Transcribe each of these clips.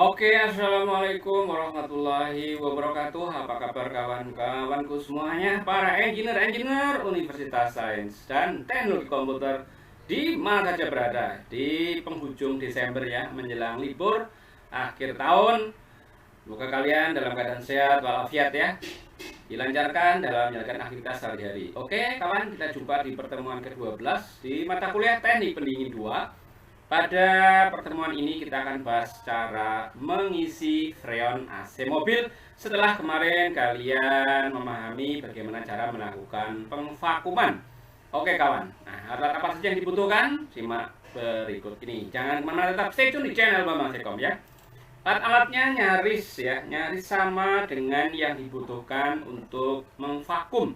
Oke, assalamualaikum warahmatullahi wabarakatuh. Apa kabar kawan-kawanku semuanya, para engineer Universitas Sains dan Teknologi Komputer di mana saja berada di penghujung Desember ya, menjelang libur akhir tahun. Semoga kalian dalam keadaan sehat walafiat ya, dilancarkan dalam menjalankan aktivitas sehari-hari. Oke kawan, kita jumpa di pertemuan ke-12 di mata kuliah Teknik Pendingin 2. Pada pertemuan ini kita akan bahas cara mengisi freon AC mobil setelah kemarin kalian memahami bagaimana cara melakukan pengvakuman. Oke kawan, nah alat apa saja yang dibutuhkan? Simak berikut ini. Jangan kemana-mana, tetap stay tune di channel Bambang Sekom ya. Alat-alatnya nyaris sama dengan yang dibutuhkan untuk mengvakum.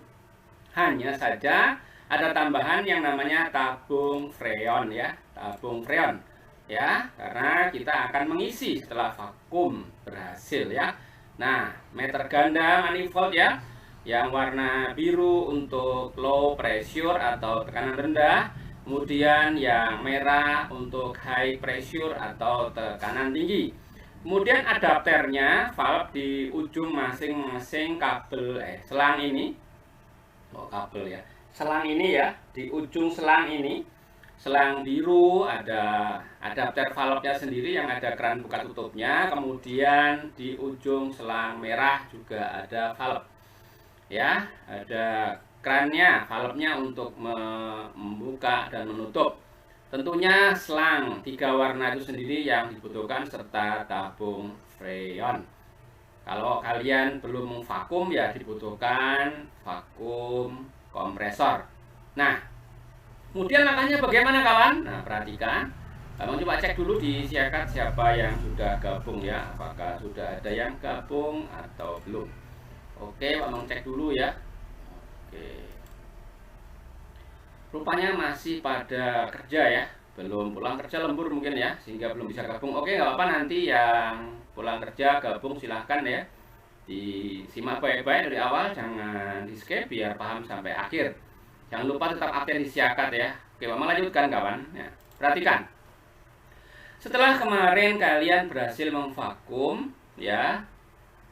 Hanya saja ada tambahan yang namanya tabung freon ya, tabung freon ya, karena kita akan mengisi setelah vakum berhasil ya. Nah, meter ganda manifold ya, yang warna biru untuk low pressure atau tekanan rendah, kemudian yang merah untuk high pressure atau tekanan tinggi. Kemudian adapternya, valve di ujung masing-masing kabel selang ini. Oh, kabel ya. Selang ini ya, di ujung selang ini, selang biru ada adapter valve-nya sendiri yang ada keran buka tutupnya, kemudian di ujung selang merah juga ada valve ya, ada kerannya, valve-nya untuk membuka dan menutup. Tentunya selang 3 warna itu sendiri yang dibutuhkan serta tabung freon. Kalau kalian belum vakum ya dibutuhkan vakum kompresor. Nah, kemudian langkahnya bagaimana kawan? Nah, perhatikan. Abang coba cek dulu di siakat siapa yang sudah gabung ya. Apakah sudah ada yang gabung atau belum? Oke, abang cek dulu ya. Oke. Rupanya masih pada kerja ya. Belum pulang kerja, lembur mungkin ya, sehingga belum bisa gabung. Oke, nggak apa-apa, nanti yang pulang kerja gabung silahkan ya. Disimak baik-baik dari awal, jangan di skip biar paham sampai akhir. Jangan lupa tetap absen di siakat ya. Oke, mama lanjutkan kawan ya. Perhatikan, setelah kemarin kalian berhasil memvakum ya,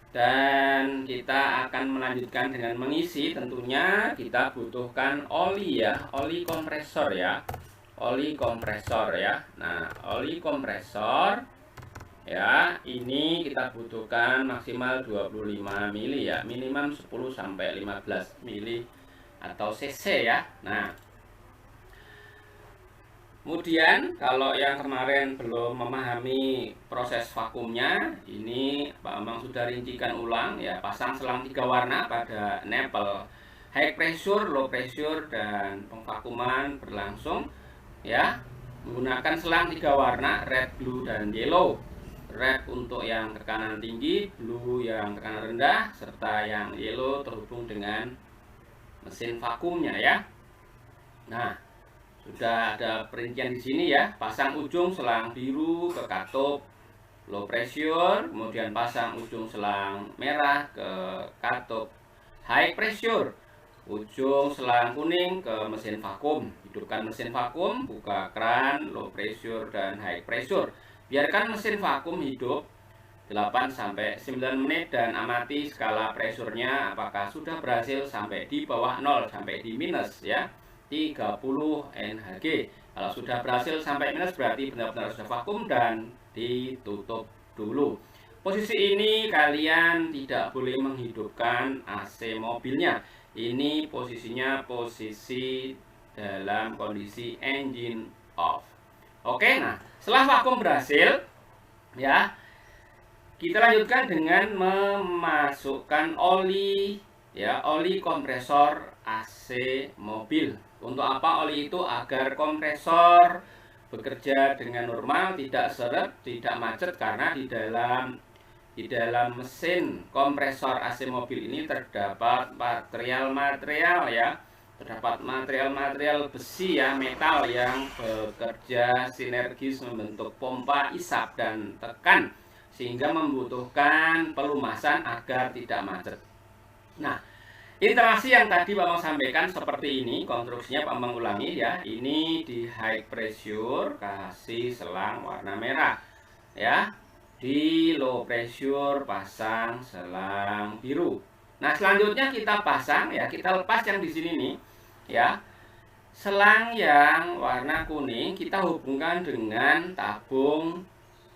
dan kita akan melanjutkan dengan mengisi. Tentunya kita butuhkan oli ya, oli kompresor ya, oli kompresor ya. Nah, oli kompresor ya, ini kita butuhkan maksimal 25 mili ya, minimum 10 sampai 15 mili atau cc ya. Nah, kemudian kalau yang kemarin belum memahami proses vakumnya, ini Pak Bambang sudah rincikan ulang ya. Pasang selang 3 warna pada nipple, high pressure, low pressure, dan pengvakuman berlangsung ya, menggunakan selang 3 warna, red, blue, dan yellow. Red untuk yang tekanan tinggi, blue yang tekanan rendah, serta yang yellow terhubung dengan mesin vakumnya ya. Nah, sudah ada perincian di sini ya. Pasang ujung selang biru ke katup low pressure, kemudian pasang ujung selang merah ke katup high pressure, ujung selang kuning ke mesin vakum. Hidupkan mesin vakum, buka keran low pressure dan high pressure. Biarkan mesin vakum hidup 8-9 menit dan amati skala presurnya apakah sudah berhasil sampai di bawah 0 sampai di minus ya, 30 nhg. Kalau sudah berhasil sampai minus berarti benar-benar sudah vakum dan ditutup dulu. Posisi ini kalian tidak boleh menghidupkan AC mobilnya. Ini posisinya posisi dalam kondisi engine off. Oke, nah setelah vakum berhasil, ya kita lanjutkan dengan memasukkan oli, ya oli kompresor AC mobil. Untuk apa oli itu? Agar kompresor bekerja dengan normal, tidak seret, tidak macet, karena di dalam mesin kompresor AC mobil ini terdapat material-material, ya, terdapat material-material besi, ya, metal yang bekerja sinergis membentuk pompa isap dan tekan, sehingga membutuhkan pelumasan agar tidak macet. Nah, instalasi yang tadi Bambang sampaikan seperti ini, konstruksinya Bambang ulangi, ya. Ini di high pressure kasih selang warna merah, ya. Di low pressure pasang selang biru. Nah, selanjutnya kita pasang, ya, kita lepas yang di sini nih, ya. Selang yang warna kuning kita hubungkan dengan tabung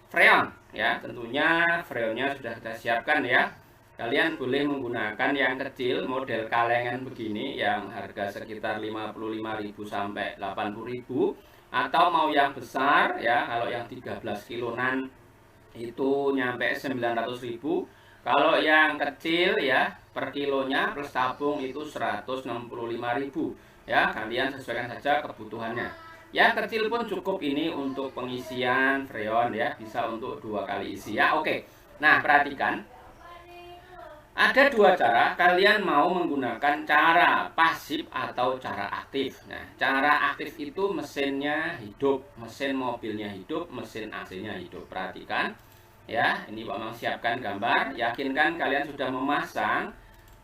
freon, ya. Tentunya freonnya sudah kita siapkan, ya. Kalian boleh menggunakan yang kecil, model kalengan begini, yang harga sekitar 55.000 sampai 80.000, atau mau yang besar, ya, kalau yang 13 kiloan itu nyampe 900.000. Kalau yang kecil, ya, per kilonya plus tabung itu 165.000, ya. Kalian sesuaikan saja kebutuhannya. Yang kecil pun cukup ini untuk pengisian freon, ya, bisa untuk 2 kali isi, ya. Oke, nah perhatikan, ada 2 cara. Kalian mau menggunakan cara pasif atau cara aktif. Nah, cara aktif itu mesinnya hidup, mesin mobilnya hidup, mesin AC-nya hidup. Perhatikan, ya, ini Bambang siapkan gambar. Yakinkan kalian sudah memasang,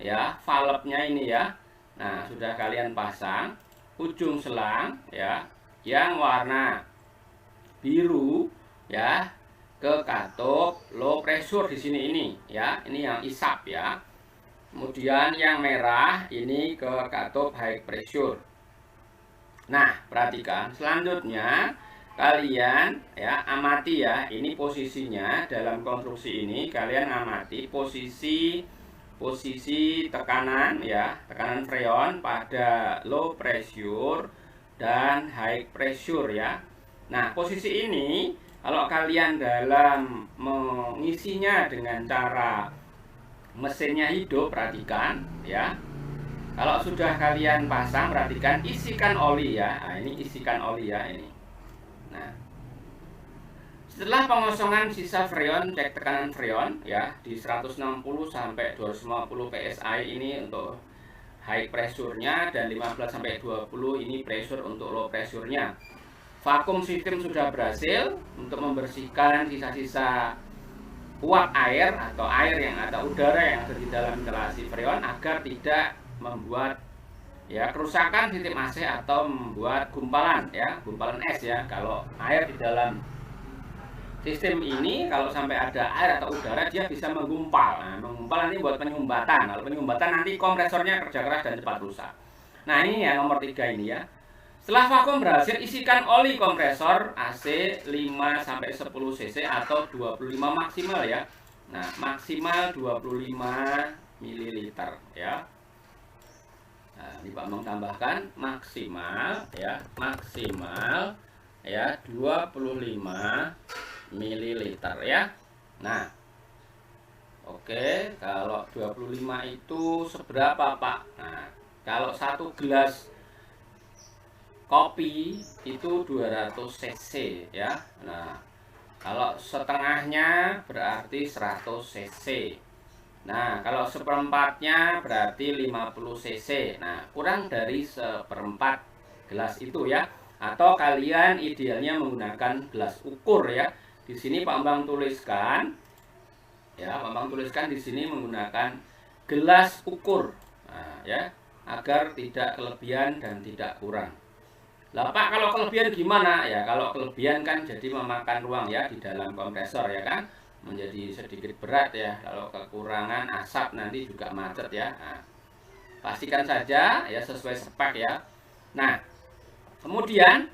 ya, valve-nya ini, ya. Nah, sudah kalian pasang ujung selang, ya, yang warna biru, ya, ke katup low pressure di sini ini, ya. Ini yang isap, ya. Kemudian yang merah ini ke katup high pressure. Nah, perhatikan selanjutnya kalian, ya, amati, ya, ini posisinya dalam konstruksi ini. Kalian amati posisi tekanan, ya, tekanan freon pada low pressure dan high pressure, ya. Nah, posisi ini kalau kalian dalam mengisinya dengan cara mesinnya hidup, perhatikan, ya. Kalau sudah kalian pasang, perhatikan, isikan oli, ya. Nah, ini isikan oli, ya, ini. Nah, setelah pengosongan sisa freon, cek tekanan freon, ya, di 160 sampai 250 psi ini untuk high pressure-nya, dan 15 sampai 20 ini pressure untuk low pressure-nya. Vakum sistem sudah berhasil untuk membersihkan sisa-sisa uap air atau air yang ada udara yang ada di dalam instalasi freon, agar tidak membuat, ya, kerusakan sistem AC atau membuat gumpalan, ya, gumpalan es, ya. Kalau air di dalam sistem ini, kalau sampai ada air atau udara, dia bisa menggumpal. Nah, menggumpal nanti buat penyumbatan. Kalau penyumbatan nanti kompresornya kerja keras dan cepat rusak. Nah, ini, ya, nomor 3 ini, ya. Setelah vakum berhasil, isikan oli kompresor AC 5-10 cc atau 25 maksimal, ya. Nah, maksimal 25 ml, ya. Nah, ini Pak menambahkan maksimal, ya, maksimal, ya, 25 ml, ya. Nah, oke, kalau 25 itu seberapa, Pak? Nah, kalau 1 gelas kopi itu 200 cc, ya. Nah, kalau setengahnya berarti 100 cc. Nah, kalau seperempatnya berarti 50 cc. Nah, kurang dari seperempat gelas itu, ya. Atau kalian idealnya menggunakan gelas ukur, ya. Di sini Pak Bambang tuliskan, ya, Pak Bambang tuliskan di sini menggunakan gelas ukur. Nah, ya, agar tidak kelebihan dan tidak kurang. Lah Pak, kalau kelebihan gimana? Ya, kalau kelebihan kan jadi memakan ruang, ya, di dalam kompresor, ya kan, menjadi sedikit berat, ya. Kalau kekurangan asap nanti juga macet, ya. Nah, pastikan saja, ya, sesuai spek, ya. Nah, kemudian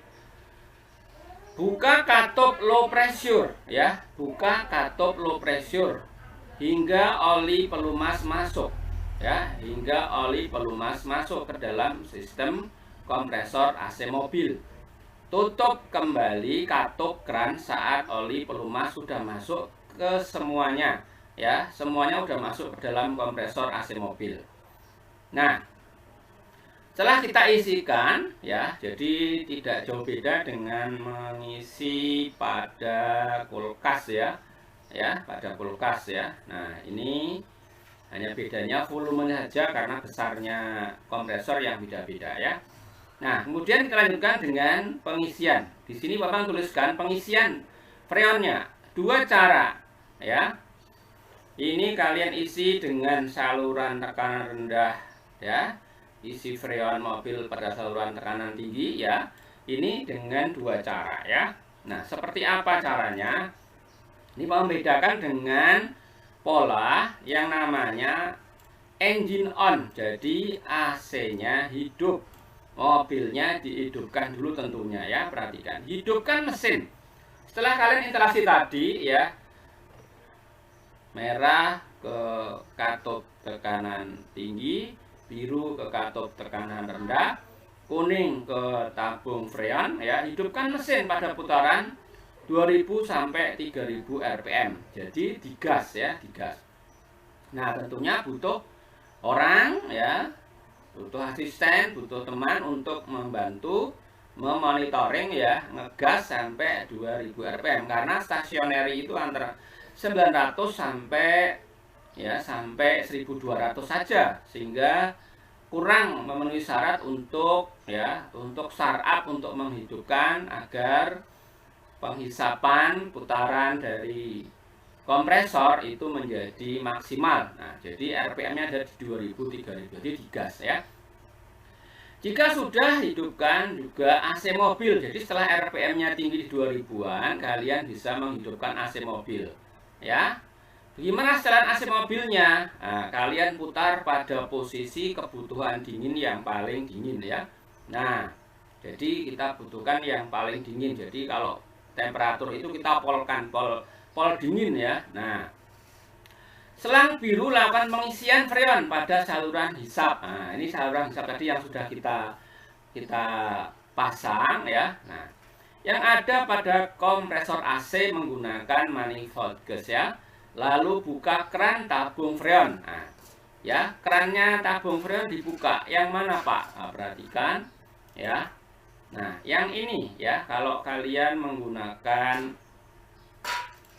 buka katup low pressure, ya, buka katup low pressure hingga oli pelumas masuk, ya, hingga oli pelumas masuk ke dalam sistem kompresor AC mobil. Tutup kembali katup kran saat oli pelumas sudah masuk ke semuanya, ya, semuanya sudah masuk ke dalam kompresor AC mobil. Nah, setelah kita isikan, ya, jadi tidak jauh beda dengan mengisi pada kulkas, ya, pada kulkas, ya. Nah, ini hanya bedanya volumenya saja karena besarnya kompresor yang beda-beda, ya. Nah, kemudian kita lanjutkan dengan pengisian. Di sini Bapak tuliskan pengisian freonnya. Dua cara, ya. Ini kalian isi dengan saluran tekanan rendah, ya. Isi freon mobil pada saluran tekanan tinggi, ya. Ini dengan dua cara, ya. Nah, seperti apa caranya? Ini membedakan dengan pola yang namanya engine on. Jadi AC-nya hidup. Mobilnya dihidupkan dulu tentunya, ya. Perhatikan. Hidupkan mesin. Setelah kalian instalasi tadi, ya. Merah ke katup tekanan tinggi, biru ke katup tekanan rendah, kuning ke tabung freon, ya. Hidupkan mesin pada putaran 2000 sampai 3000 rpm. Jadi digas, ya, digas. Nah, tentunya butuh orang, ya, butuh asisten, butuh teman untuk membantu memonitoring, ya, ngegas sampai 2000 rpm karena stationary itu antara 900 sampai 1200 saja, sehingga kurang memenuhi syarat untuk, ya, untuk startup, untuk menghidupkan agar penghisapan putaran dari kompresor itu menjadi maksimal. Nah, jadi RPM-nya ada di 2000 3000, jadi digas, ya. Jika sudah hidupkan juga AC mobil, jadi setelah RPM-nya tinggi di 2000-an, kalian bisa menghidupkan AC mobil, ya. Gimana setelan AC mobilnya? Nah, kalian putar pada posisi kebutuhan dingin yang paling dingin, ya. Nah, jadi kita butuhkan yang paling dingin. Jadi kalau temperatur itu kita polkan, pol dingin, ya. Nah, selang biru lakukan pengisian freon pada saluran hisap. Nah, ini saluran hisap tadi yang sudah kita pasang, ya. Nah, yang ada pada kompresor AC menggunakan manifold gas, ya. Lalu buka keran tabung freon. Nah, ya, kerannya tabung freon dibuka. Yang mana, Pak? Nah, perhatikan, ya. Nah, yang ini, ya, kalau kalian menggunakan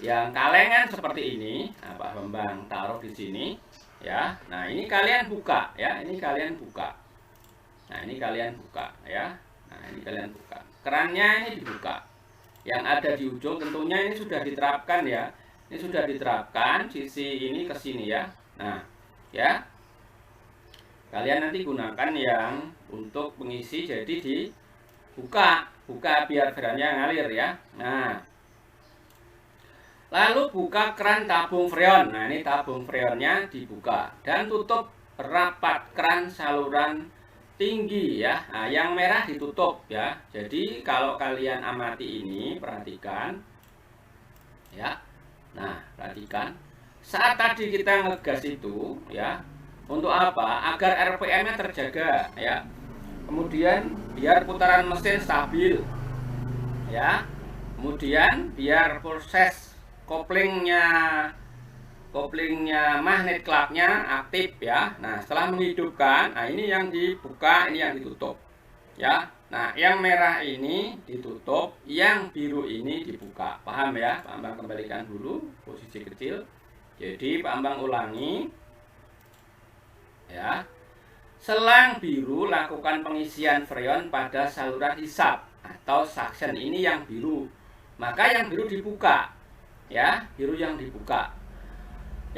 yang kalengan seperti ini, nah, Pak Bambang taruh di sini, ya. Nah, ini kalian buka, ya. Ini kalian buka. Nah, ini kalian buka, ya. Nah, ini kalian buka. Kerannya ini dibuka. Yang ada di ujung tentunya ini sudah diterapkan, ya. Ini sudah diterapkan sisi ini ke sini, ya. Nah, ya. Kalian nanti gunakan yang untuk pengisi, jadi dibuka, biar freonnya ngalir, ya. Nah, lalu buka keran tabung freon. Nah, ini tabung freonnya dibuka dan tutup rapat keran saluran tinggi, ya. Nah, yang merah ditutup, ya. Jadi kalau kalian amati ini, perhatikan, ya. Nah, perhatikan. Saat tadi kita ngegas itu, ya, untuk apa? Agar RPM-nya terjaga, ya. Kemudian biar putaran mesin stabil, ya. Kemudian biar proses koplingnya magnet klaknya aktif, ya. Nah, setelah menghidupkan, nah ini yang dibuka, ini yang ditutup, ya. Nah, yang merah ini ditutup, yang biru ini dibuka. Paham, ya? Pak Ambang kembalikan dulu posisi kecil. Jadi Pak Ambang ulangi, ya. Selang biru lakukan pengisian freon pada saluran hisap atau suction. Ini yang biru. Maka yang biru dibuka, ya, biru yang dibuka.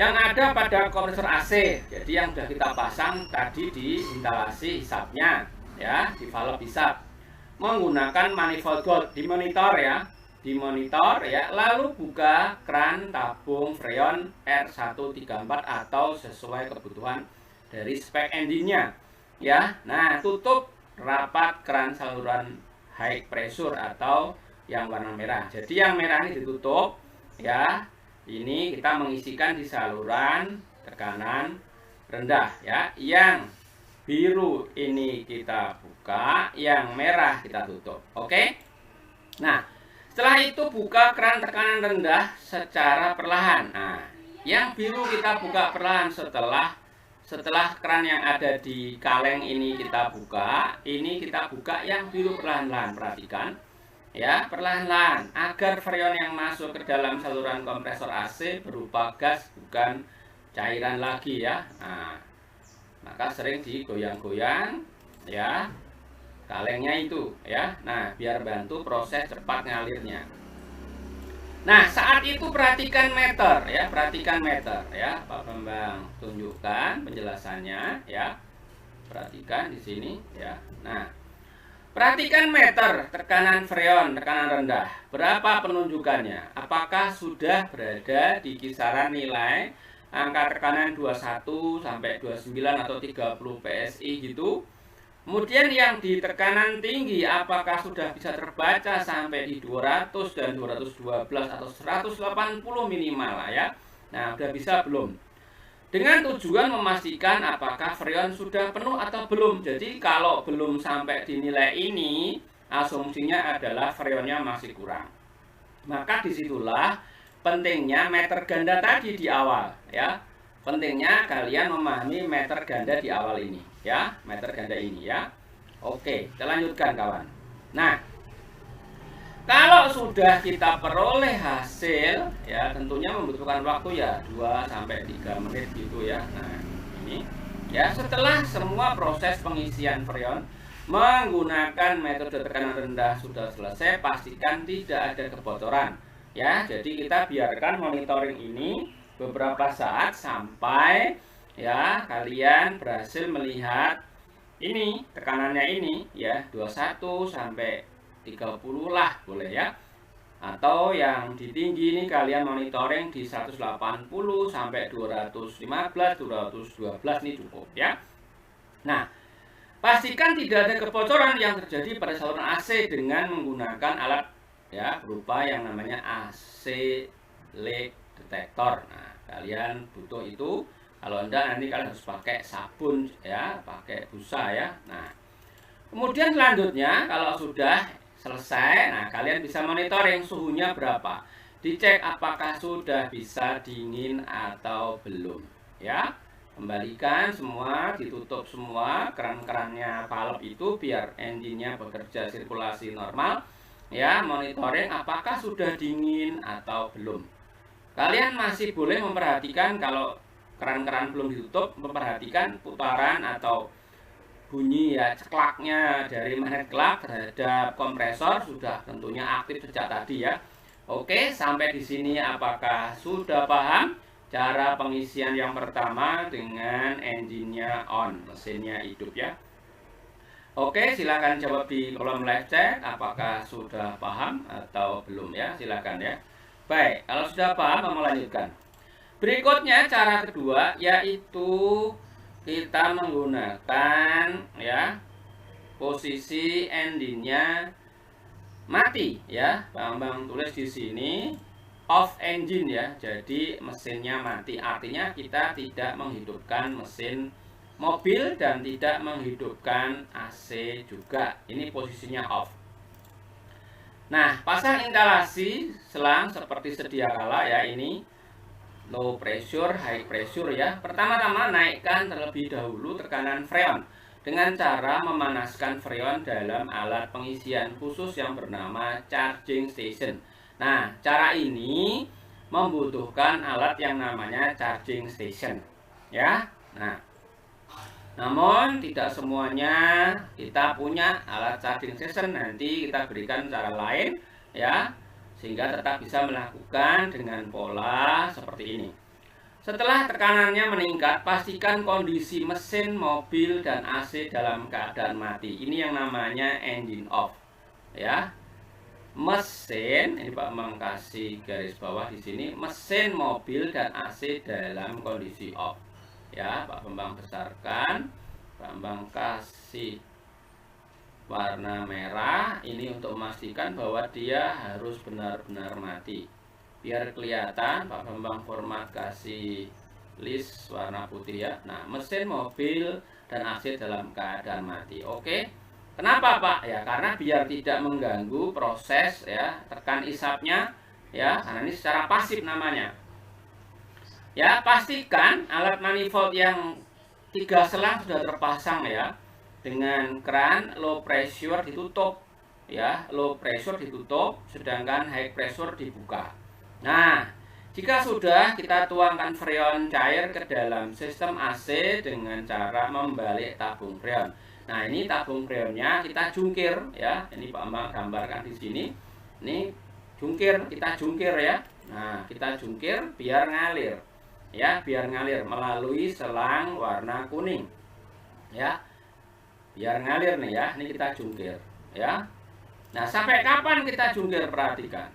Yang ada pada kompresor AC, jadi yang sudah kita pasang tadi di instalasi hisapnya, ya, di valve hisap menggunakan manifold gold, dimonitor, ya, lalu buka keran tabung freon R134 atau sesuai kebutuhan dari spek engine-nya, ya. Nah, tutup rapat keran saluran high pressure atau yang warna merah. Jadi yang merah ini ditutup, ya. Ini kita mengisikan di saluran tekanan rendah, ya. Yang biru ini kita buka buka, yang merah kita tutup. Oke. Nah, setelah itu buka keran tekanan rendah secara perlahan. Nah, yang biru kita buka perlahan setelah keran yang ada di kaleng ini kita buka. Ini kita buka yang biru perlahan-lahan. Perhatikan ya, perlahan-lahan agar freon yang masuk ke dalam saluran kompresor AC berupa gas, bukan cairan lagi ya. Nah, maka sering digoyang-goyang ya kalengnya itu ya. Nah, biar bantu proses cepat ngalirnya. Nah, saat itu perhatikan meter ya, perhatikan meter ya. Pak Bambang tunjukkan penjelasannya ya. Perhatikan di sini ya. Nah, perhatikan meter tekanan freon, tekanan rendah. Berapa penunjukannya? Apakah sudah berada di kisaran nilai angka tekanan 21 sampai 29 atau 30 PSI gitu? Kemudian yang di tekanan tinggi apakah sudah bisa terbaca sampai di 200 dan 212 atau 180 minimal lah ya. Nah, udah bisa belum? Dengan tujuan memastikan apakah freon sudah penuh atau belum. Jadi kalau belum sampai di nilai ini, asumsinya adalah freonnya masih kurang. Maka disitulah pentingnya meter ganda tadi di awal ya. Pentingnya kalian memahami meter ganda di awal ini ya, meter ganda ini ya. Oke, kita lanjutkan kawan. Nah, kalau sudah kita peroleh hasil ya, tentunya membutuhkan waktu ya 2 sampai 3 menit gitu ya. Nah, ini ya, setelah semua proses pengisian freon menggunakan metode tekanan rendah sudah selesai, pastikan tidak ada kebocoran ya. Jadi kita biarkan monitoring ini beberapa saat sampai ya kalian berhasil melihat ini tekanannya ini ya 21 sampai 30 lah boleh ya. Atau yang di tinggi ini kalian monitoring di 180 sampai 215, 212 ini cukup ya. Nah, pastikan tidak ada kebocoran yang terjadi pada saluran AC dengan menggunakan alat ya berupa yang namanya AC leak detektor. Nah, kalian butuh itu. Kalau enggak nanti kalian harus pakai sabun ya, pakai busa ya. Nah, kemudian selanjutnya kalau sudah selesai, nah kalian bisa monitoring suhunya berapa. Dicek apakah sudah bisa dingin atau belum ya. Kembalikan semua, ditutup semua keran-kerannya valve itu biar engine-nya bekerja sirkulasi normal ya. Monitoring apakah sudah dingin atau belum. Kalian masih boleh memperhatikan kalau keran-keran belum ditutup, memperhatikan putaran atau bunyi ya ceklaknya dari magnet klak terhadap kompresor sudah tentunya aktif sejak tadi ya. Oke, sampai di sini apakah sudah paham cara pengisian yang pertama dengan engine-nya on, mesinnya hidup ya? Oke, silakan jawab di kolom live chat apakah sudah paham atau belum ya, silakan ya. Baik, kalau sudah paham mau melanjutkan. Berikutnya cara kedua yaitu kita menggunakan ya posisi engine-nya mati ya. Bambang tulis di sini off engine ya. Jadi mesinnya mati. Artinya kita tidak menghidupkan mesin mobil dan tidak menghidupkan AC juga. Ini posisinya off. Nah, pasang instalasi selang seperti sedia kala ya, ini low pressure, high pressure ya. Pertama-tama naikkan terlebih dahulu tekanan freon dengan cara memanaskan freon dalam alat pengisian khusus yang bernama charging station. Nah, cara ini membutuhkan alat yang namanya charging station ya. Nah, namun tidak semuanya kita punya alat charging station, nanti kita berikan cara lain ya, sehingga tetap bisa melakukan dengan pola seperti ini. Setelah tekanannya meningkat, pastikan kondisi mesin, mobil, dan AC dalam keadaan mati. Ini yang namanya engine off ya. Mesin, ini Pak mengkasih garis bawah di sini, mesin, mobil, dan AC dalam kondisi off ya. Pak Bambang besarkan, Pak Bambang kasih warna merah ini untuk memastikan bahwa dia harus benar-benar mati. Biar kelihatan, Pak Bambang format kasih list warna putih ya. Nah, mesin, mobil, dan AC dalam keadaan mati. Oke. Kenapa Pak? Ya karena biar tidak mengganggu proses ya tekan isapnya ya, karena ini secara pasif namanya. Ya pastikan alat manifold yang 3 selang sudah terpasang ya, dengan keran low pressure ditutup ya, low pressure ditutup sedangkan high pressure dibuka. Nah, jika sudah, kita tuangkan freon cair ke dalam sistem AC dengan cara membalik tabung freon. Nah, ini tabung freonnya kita jungkir ya. Ini Pak Bambang gambarkan di sini. Ini jungkir, kita jungkir ya. Nah, kita jungkir biar ngalir. Ya, biar ngalir melalui selang warna kuning. Ya. Biar ngalir nih ya. Ini kita jungkir ya. Nah, sampai kapan kita jungkir? Perhatikan.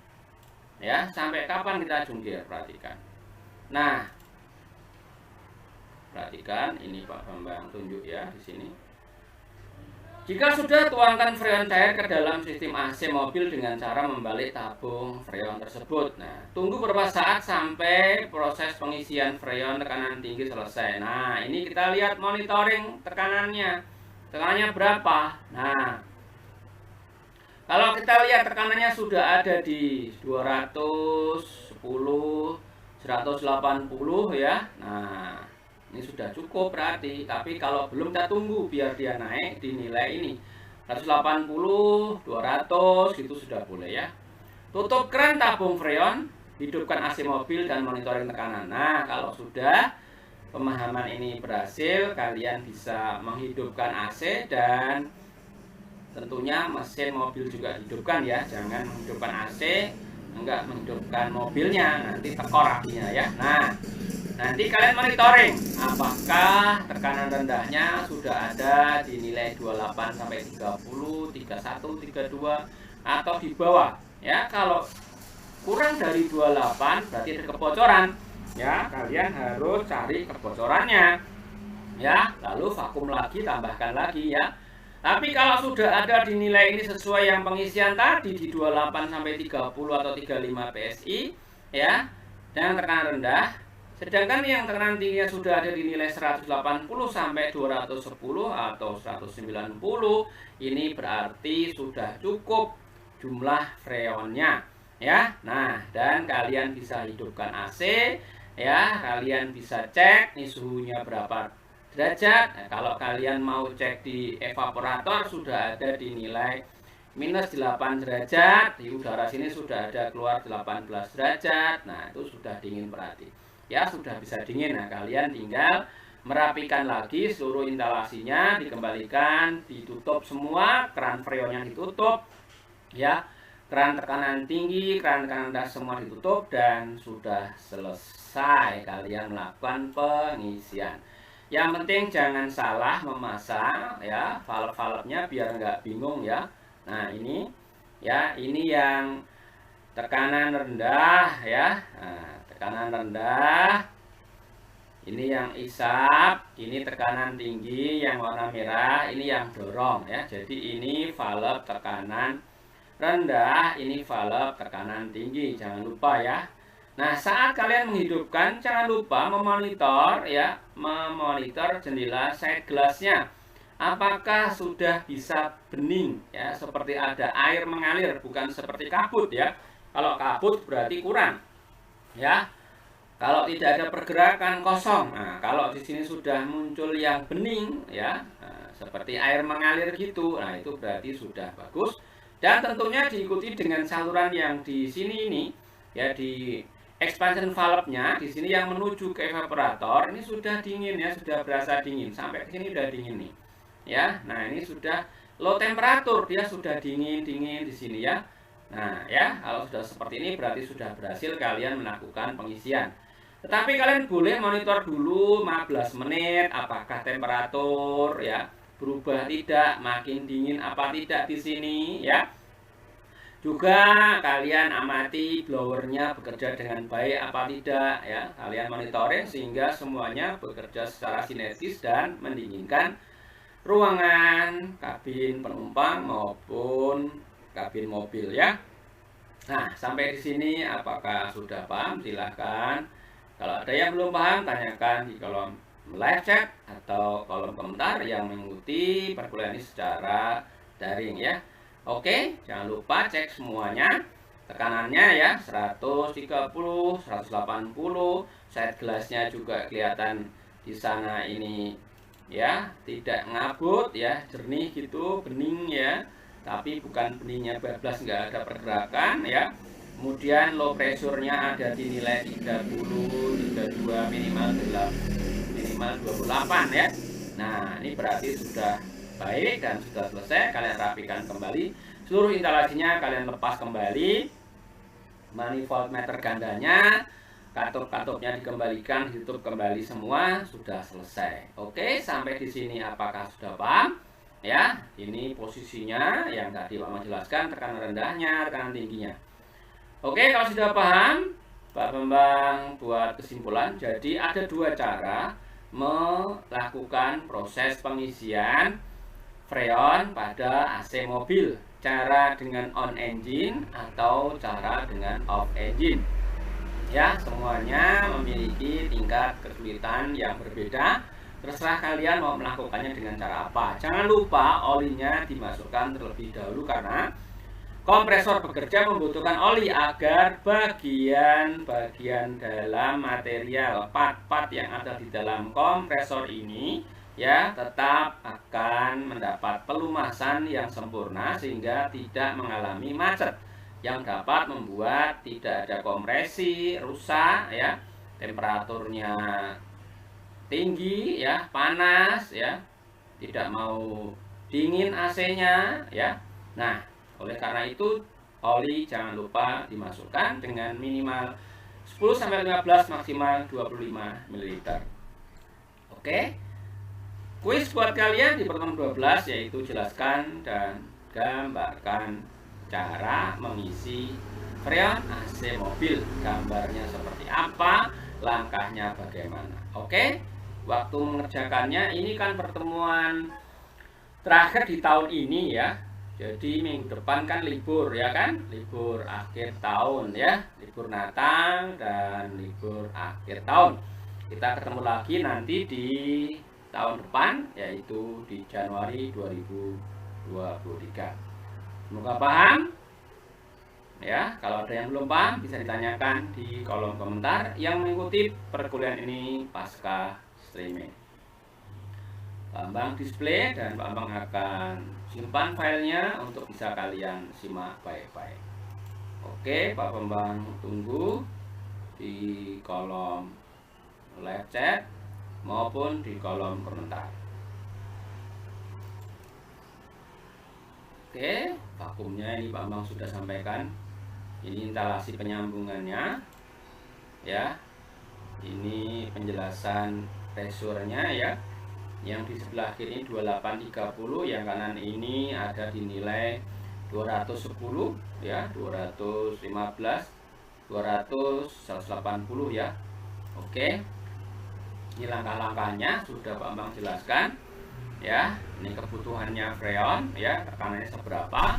Ya, sampai kapan kita jungkir? Perhatikan. Nah, perhatikan ini Pak Bambang tunjuk ya di sini. Jika sudah, tuangkan freon cair ke dalam sistem AC mobil dengan cara membalik tabung freon tersebut. Nah, tunggu beberapa saat sampai proses pengisian freon tekanan tinggi selesai. Nah, ini kita lihat monitoring tekanannya. Tekanannya berapa? Nah, kalau kita lihat tekanannya sudah ada di 210, 180 ya. Nah, ini sudah cukup berarti. Tapi kalau belum, kita tunggu biar dia naik di nilai ini 180, 200 gitu sudah boleh ya. Tutup keran tabung freon, hidupkan AC mobil dan monitoring tekanan. Nah, kalau sudah pemahaman ini berhasil, kalian bisa menghidupkan AC dan tentunya mesin mobil juga hidupkan ya. Jangan menghidupkan AC, enggak menghidupkan mobilnya, nanti tekor apinya ya. Nah, nanti kalian monitoring apakah tekanan rendahnya sudah ada di nilai 28 sampai 30, 31, 32 atau di bawah. Ya, kalau kurang dari 28 berarti ada kebocoran. Ya, kalian harus cari kebocorannya. Ya, lalu vakum lagi, tambahkan lagi ya. Tapi kalau sudah ada di nilai ini sesuai yang pengisian tadi di 28 sampai 30 atau 35 PSI ya, dengan tekanan rendah. Sedangkan yang tekanan tingginya sudah ada di nilai 180 sampai 210 atau 190, ini berarti sudah cukup jumlah freonnya ya. Nah, dan kalian bisa hidupkan AC ya, kalian bisa cek nih suhunya berapa derajat. Nah, kalau kalian mau cek di evaporator sudah ada di nilai minus 8 derajat, di udara sini sudah ada keluar 18 derajat. Nah, itu sudah dingin berarti. Ya, sudah bisa dingin. Nah, kalian tinggal merapikan lagi seluruh instalasinya, dikembalikan, ditutup semua, keran freonnya ditutup ya, keran tekanan tinggi, keran tekanan rendah semua ditutup, dan sudah selesai kalian melakukan pengisian. Yang penting jangan salah memasang ya valve-valve-nya biar nggak bingung ya. Nah, ini ya, ini yang tekanan rendah ya. Nah, tekanan rendah, ini yang isap, ini tekanan tinggi yang warna merah, ini yang dorong ya. Jadi ini valve tekanan rendah, ini valve tekanan tinggi, jangan lupa ya. Nah, saat kalian menghidupkan, jangan lupa memonitor ya, memonitor jendela side glassnya. Apakah sudah bisa bening ya, seperti ada air mengalir, bukan seperti kabut ya. Kalau kabut berarti kurang. Ya, kalau tidak ada pergerakan kosong. Nah, kalau di sini sudah muncul yang bening ya, seperti air mengalir gitu, nah itu berarti sudah bagus. Dan tentunya diikuti dengan saluran yang di sini ini ya, di expansion valve-nya di sini yang menuju ke evaporator ini sudah dingin ya, sudah berasa dingin. Sampai ke sini sudah dingin nih. Ya, nah ini sudah low temperatur, dia sudah dingin di sini ya. Nah ya, kalau sudah seperti ini berarti sudah berhasil kalian melakukan pengisian. Tetapi kalian boleh monitor dulu 15 menit apakah temperatur ya berubah tidak, makin dingin apa tidak di sini ya. Juga kalian amati blowernya bekerja dengan baik apa tidak ya. Kalian monitoring sehingga semuanya bekerja secara sinergis dan mendinginkan ruangan, kabin penumpang maupun kabin mobil ya. Nah, sampai di sini apakah sudah paham? Silahkan. Kalau ada yang belum paham, tanyakan di kolom live chat atau kolom komentar yang mengikuti perkuliahan ini secara daring ya. Oke, jangan lupa cek semuanya. Tekanannya ya 130, 180. Side glassnya juga kelihatan di sana ini ya, tidak ngabut ya, jernih gitu, bening ya. Tapi bukan beningnya bablas, nggak ada pergerakan ya. Kemudian low pressure-nya ada di nilai 30, 32, minimal 28 ya. Nah, ini berarti sudah baik dan sudah selesai. Kalian rapikan kembali seluruh instalasinya, kalian lepas kembali manifold meter gandanya, katup-katupnya dikembalikan, ditutup kembali, semua sudah selesai. Oke, sampai di sini apakah sudah paham? Ya, ini posisinya yang tadi Pak menjelaskan, tekanan rendahnya, tekanan tingginya. Oke, kalau sudah paham, Pak Bambang buat kesimpulan. Jadi ada dua cara melakukan proses pengisian freon pada AC mobil. Cara dengan on engine atau cara dengan off engine. Ya, semuanya memiliki tingkat kesulitan yang berbeda. Terserah kalian mau melakukannya dengan cara apa. Jangan lupa olinya dimasukkan terlebih dahulu karena kompresor bekerja membutuhkan oli agar bagian-bagian dalam material part-part yang ada di dalam kompresor ini ya tetap akan mendapat pelumasan yang sempurna sehingga tidak mengalami macet yang dapat membuat tidak ada kompresi, rusak ya, temperaturnya tinggi ya, panas ya, tidak mau dingin AC-nya ya. Nah, oleh karena itu oli jangan lupa dimasukkan dengan minimal 10-15, maksimal 25 ml. Oke. Kuis buat kalian di pertemuan 12 yaitu jelaskan dan gambarkan cara mengisi freon AC mobil. Gambarnya seperti apa, langkahnya bagaimana. Oke. Waktu mengerjakannya ini kan pertemuan terakhir di tahun ini ya. Jadi minggu depan kan libur ya kan, libur akhir tahun ya, libur Natal dan libur akhir tahun. Kita ketemu lagi nanti di tahun depan, yaitu di Januari 2023. Semoga paham ya. Kalau ada yang belum paham bisa ditanyakan di kolom komentar yang mengikuti perkuliahan ini pasca streaming. Bambang display dan Bambang akan simpan filenya untuk bisa kalian simak baik-baik. Oke, Pak Bambang tunggu di kolom live chat maupun di kolom komentar. Oke, vakumnya ini Pak Bambang sudah sampaikan. Ini instalasi penyambungannya ya. Ini penjelasan pressure-nya ya. Yang di sebelah kiri 2830, yang kanan ini ada di nilai 210 ya, 215, 200, 180 ya. Oke. Ini langkah-langkahnya sudah Pak Bambang jelaskan ya. Ini kebutuhannya freon ya, tekanannya seberapa.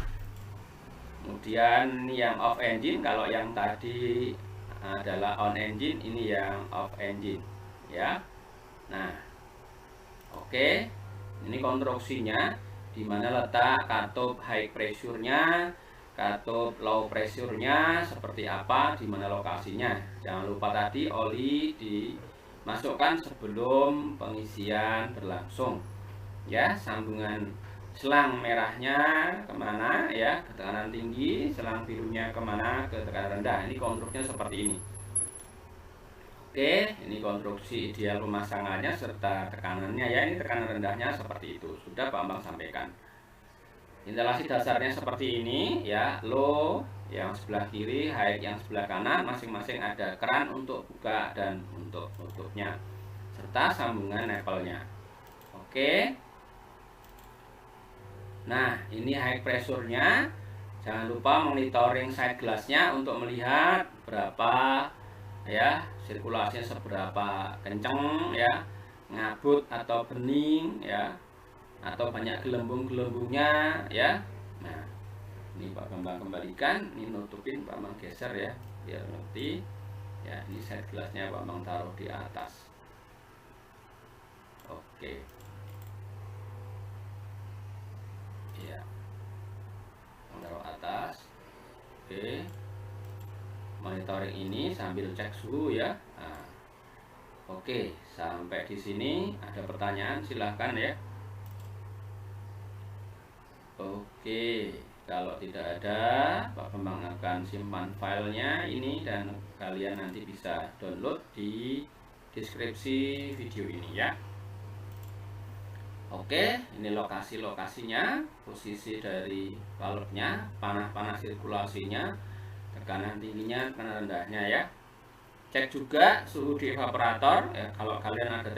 Kemudian ini yang off engine, kalau yang tadi adalah on engine, ini yang off engine ya. Nah, oke, ini konstruksinya, di mana letak katup high pressure-nya, katup low pressure-nya seperti apa, di mana lokasinya. Jangan lupa tadi oli dimasukkan sebelum pengisian berlangsung. Ya, sambungan selang merahnya kemana ya, ke tekanan tinggi, selang birunya kemana, ke tekanan rendah. Ini konstruksinya seperti ini. Oke, ini konstruksi ideal pemasangannya serta tekanannya ya. Ini tekanan rendahnya seperti itu. Sudah Pak Bambang sampaikan. Instalasi dasarnya seperti ini ya. Low yang sebelah kiri, high yang sebelah kanan, masing-masing ada keran untuk buka dan untuk tutupnya serta sambungan nepelnya. Oke. Nah, ini high pressure-nya. Jangan lupa monitoring side glass-nya untuk melihat berapa ya, sirkulasinya seberapa kencang ya, ngabut atau bening ya, atau banyak gelembung-gelembungnya ya. Nah, ini Pak Bambang kembalikan, ini nutupin Pak Bambang geser ya, biar ngerti ya. Ini side glassnya Pak Bambang taruh di atas. Oke ya, Oke, monitoring ini sambil cek suhu ya. Nah, oke, sampai di sini ada pertanyaan silahkan ya. Oke, kalau tidak ada, Pak Bambang akan simpan filenya ini dan kalian nanti bisa download di deskripsi video ini ya. Oke, ini lokasi-lokasinya, posisi dari valve-nya, panah-panah sirkulasinya, tekanan tingginya, tekanan rendahnya ya. Cek juga suhu di evaporator ya. Kalau kalian ada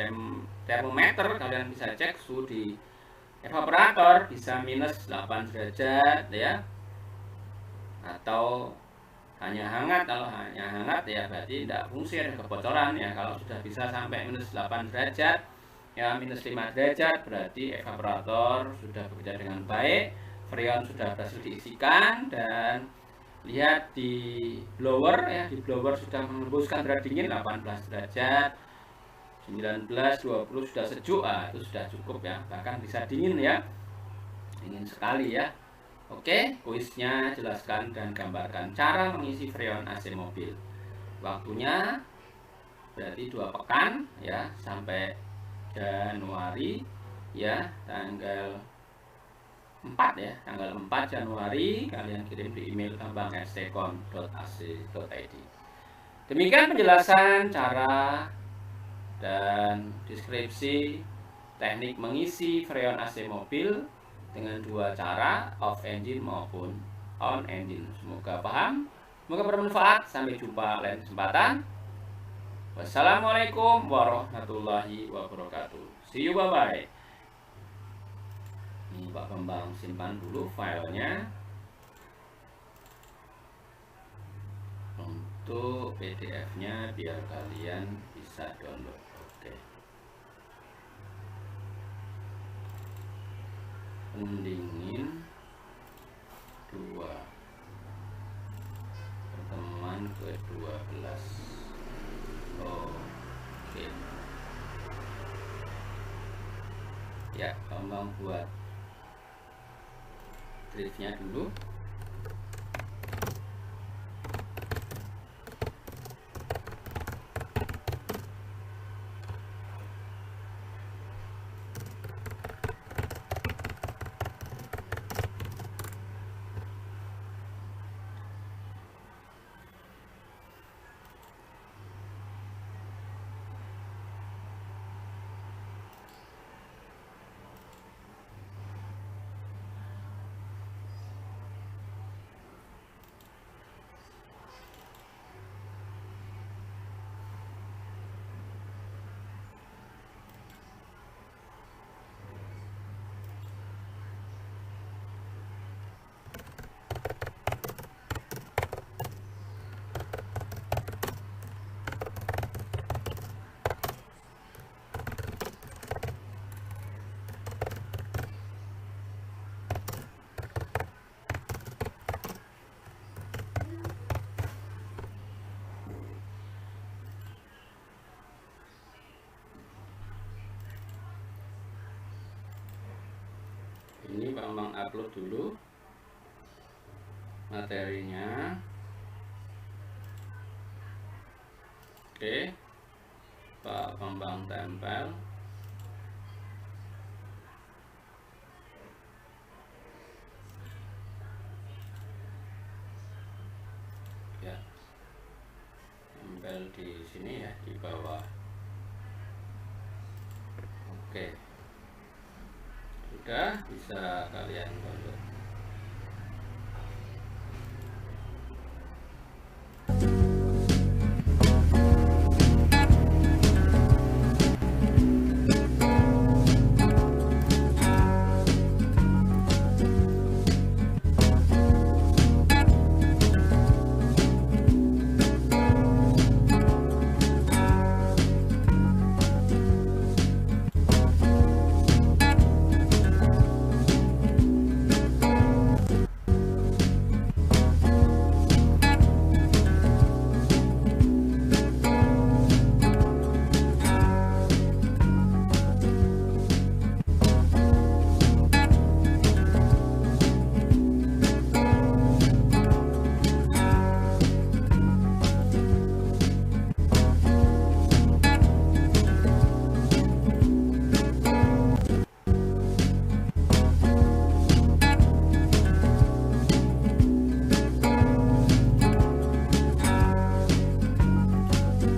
termometer, kalian bisa cek suhu di evaporator, bisa minus 8 derajat ya. Atau hanya hangat. Kalau hanya hangat ya berarti tidak fungsi, ada kebocoran ya. Kalau sudah bisa sampai minus 8 derajat ya, minus 5 derajat berarti evaporator sudah bekerja dengan baik, freon sudah berhasil diisikan, dan lihat di blower ya, di blower sudah mengembuskan udara dingin 18 derajat, 19, 20 sudah sejuk, itu sudah cukup ya, bahkan bisa dingin ya, dingin sekali ya. Oke, kuisnya jelaskan dan gambarkan cara mengisi freon AC mobil. Waktunya berarti 2 pekan ya, sampai Januari ya, tanggal 4 ya, tanggal 4 Januari kalian kirim di email bambang@stcon.ac.id. Demikian penjelasan cara dan deskripsi teknik mengisi freon AC mobil dengan 2 cara, off engine maupun on engine. Semoga paham, semoga bermanfaat. Sampai jumpa lain kesempatan. Wassalamualaikum warahmatullahi wabarakatuh. See you, bye-bye. Ini Pak Bambang simpan dulu filenya untuk PDF-nya biar kalian bisa download. Oke. Pendingin 2, pertemuan ke-12. Oke. Ya, Bambang buat driftnya dulu. Ini Bambang upload dulu materinya. Oke, Pak Bambang tempel. Ya, tempel di sini ya, di bawah. Oke, sudah bisa kalian download.